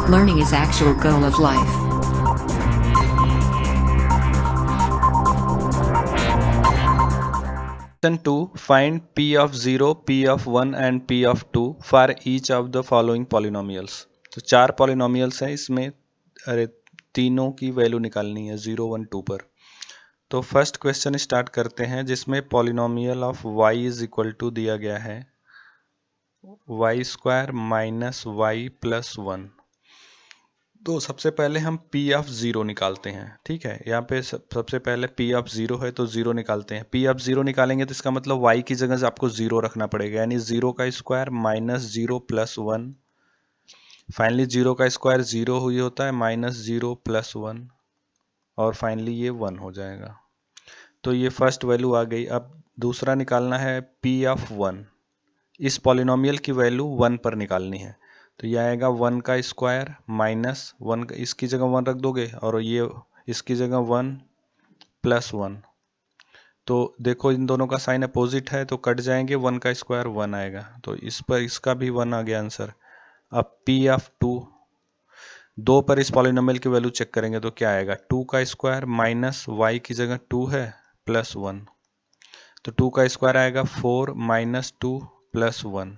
Learning is actual goal of life. Question 2. Find p of 0, p of 1 and p of 2 for each of the following polynomials. तो 4 polynomials हैं इसमें, अरे तीनों की value निकालनी है 0, 1, 2 पर। तो फर्स्ट क्वेश्चन स्टार्ट करते हैं जिसमें polynomial of y is equal to दिया गया है y square minus y plus 1। तो सबसे पहले हम p ऑफ 0 निकालते हैं। ठीक है, यहाँ पे सबसे पहले p ऑफ 0 है तो 0 निकालते हैं। p ऑफ 0 निकालेंगे तो इसका मतलब y की जगह से आपको 0 रखना पड़ेगा, यानी 0 का स्क्वायर माइनस 0 प्लस 1। फाइनली 0 का स्क्वायर 0 हुई होता है, माइनस 0 प्लस 1, और फाइनली ये 1 हो जाएगा। तो ये फर्स्ट वैल्यू आ गई। अब दूसरा निकालना है p ऑफ 1। इस पॉलिनोमियल की वैल्यू 1 पर निकालनी है। तो यह आएगा 1 का स्क्वायर माइनस 1, इसकी जगह 1 रख दोगे और ये इसकी जगह 1 प्लस 1। तो देखो इन दोनों का साइन अपोजिट है तो कट जाएंगे, 1 का स्क्वायर 1 आएगा, तो इस पर इसका भी 1 आ गया आंसर। अब p ऑफ 2, 2 पर इस पॉलिनोमियल की वैल्यू चेक करेंगे तो क्या आएगा, 2 का स्क्वायर माइनस y की जगह 2 है प्लस 1, तो 2 का स्क्वायर आएगा 4 माइनस 2 प्लस 1।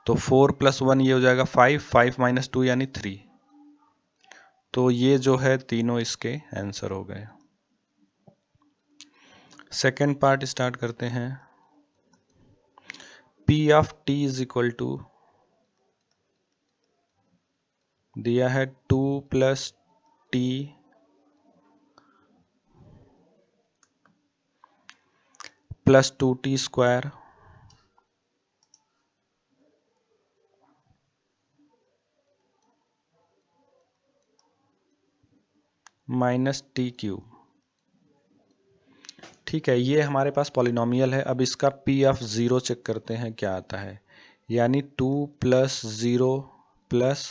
तो 4 प्लस 1 ये हो जाएगा 5, 5 माइनस 2 यानी 3। तो ये जो है तीनों इसके आंसर हो गए। सेकेंड पार्ट स्टार्ट करते हैं। p of t is equal to दिया है 2 plus t plus 2t square minus t cube. ठीक है, ये हमारे पास पॉलिनोमियल है। अब इसका p ऑफ 0 चेक करते हैं क्या आता है, यानी 2 प्लस 0 प्लस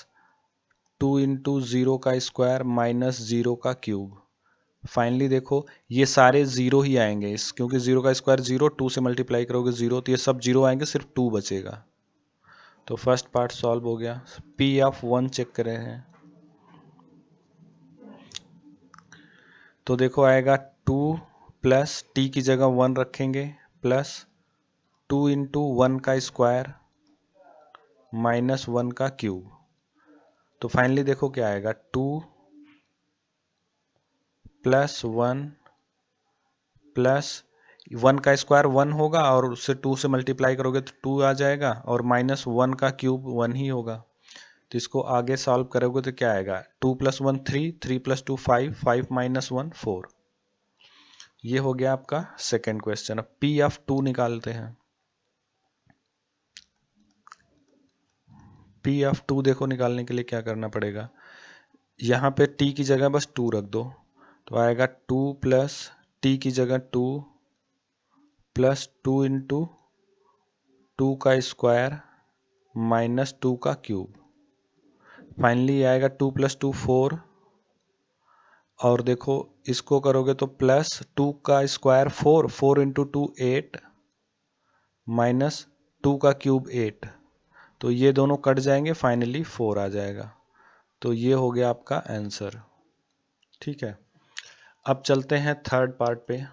2 इंटू 0 का स्क्वायर माइनस 0 का क्यूब। फाइनली देखो ये सारे 0 ही आएंगे, इस क्योंकि 0 का स्क्वायर 0, 2 से मल्टीप्लाई करोगे 0, तो ये सब 0 आएंगे, सिर्फ 2 बचेगा। तो फर्स्ट पार्ट सॉल्व हो गया। p ऑफ 1 चेक कर रहे हैं तो देखो आएगा 2 प्लस t की जगह 1 रखेंगे प्लस 2 इंटू 1 का स्क्वायर माइनस 1 का क्यूब। तो फाइनली देखो क्या आएगा, 2 प्लस 1 प्लस 1 का स्क्वायर 1 होगा और उससे 2 से मल्टीप्लाई करोगे तो 2 आ जाएगा, और माइनस 1 का क्यूब 1 ही होगा। तो इसको आगे सॉल्व करोगे तो क्या आएगा, 2 प्लस 1 3, 3 प्लस 2 5, 5 माइनस 1 4। ये हो गया आपका सेकेंड क्वेश्चन। अब p ऑफ 2 निकालते हैं। p ऑफ 2 देखो निकालने के लिए क्या करना पड़ेगा, यहाँ पे t की जगह बस 2 रख दो, तो आएगा 2 प्लस t की जगह 2 प्लस 2 इंटू 2 का स्क्वायर माइनस 2 का क्यूब। फाइनली आएगा 2 प्लस 2 4, और देखो इसको करोगे तो प्लस 2 का स्क्वायर 4, 4 इंटू 2 8 माइनस 2 का क्यूब 8। तो ये दोनों कट जाएंगे, फाइनली 4 आ जाएगा। तो ये हो गया आपका आंसर। ठीक है, अब चलते हैं थर्ड पार्ट पे।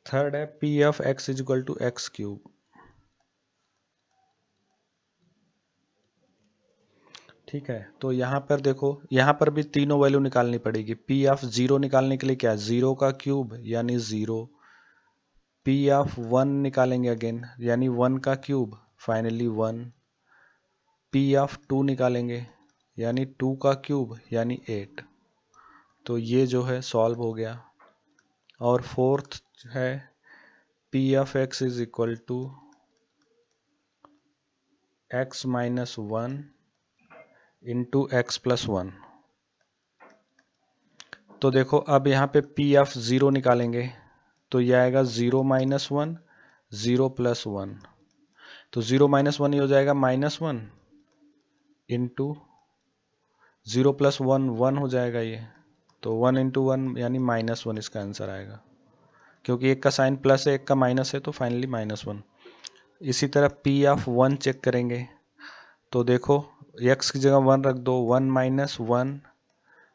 थर्ड है p of x is equal to x cube. ठीक है, तो यहाँ पर देखो, यहाँ पर भी तीनों वैल्यू निकालनी पड़ेगी। p ऑफ 0 निकालने के लिए क्या, 0 का क्यूब यानी 0, p ऑफ 1 निकालेंगे अगेन यानी 1 का क्यूब, फाइनली 1, p ऑफ 2 निकालेंगे यानी 2 का क्यूब यानी 8। तो ये जो है सॉल्व हो गया। और फोर्थ है p of x is equal to x minus 1 into x plus 1। तो देखो अब यहाँ पे p ऑफ 0 निकालेंगे तो यह आएगा 0 माइनस 1, 0 प्लस 1। तो 0 माइनस 1 ये हो जाएगा माइनस 1 इंटू 0 प्लस 1, 1 हो जाएगा ये, तो 1 इंटू 1 यानी माइनस 1 इसका आंसर आएगा। क्योंकि एक का साइन प्लस है एक का माइनस है तो फाइनली -1। इसी तरह P(1) चेक करेंगे तो देखो x की जगह 1 रख दो, 1 - 1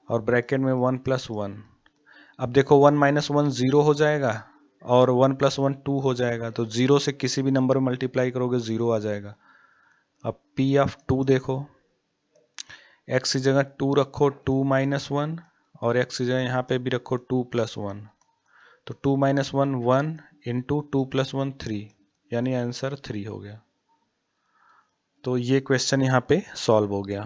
और ब्रैकेट में 1 + 1। अब देखो 1 - 1 0 हो जाएगा और 1 + 1 2 हो जाएगा, तो 0 से किसी भी नंबर में मल्टीप्लाई करोगे 0 आ जाएगा। अब P(2) देखो, x की जगह 2 रखो, 2 - 1 और x की जगह यहाँ पे भी रखो 2 + 1, तो 2 - 1 1 इंटू 2 + 1 3, यानी आंसर 3 हो गया। तो ये क्वेश्चन यहाँ पे सॉल्व हो गया।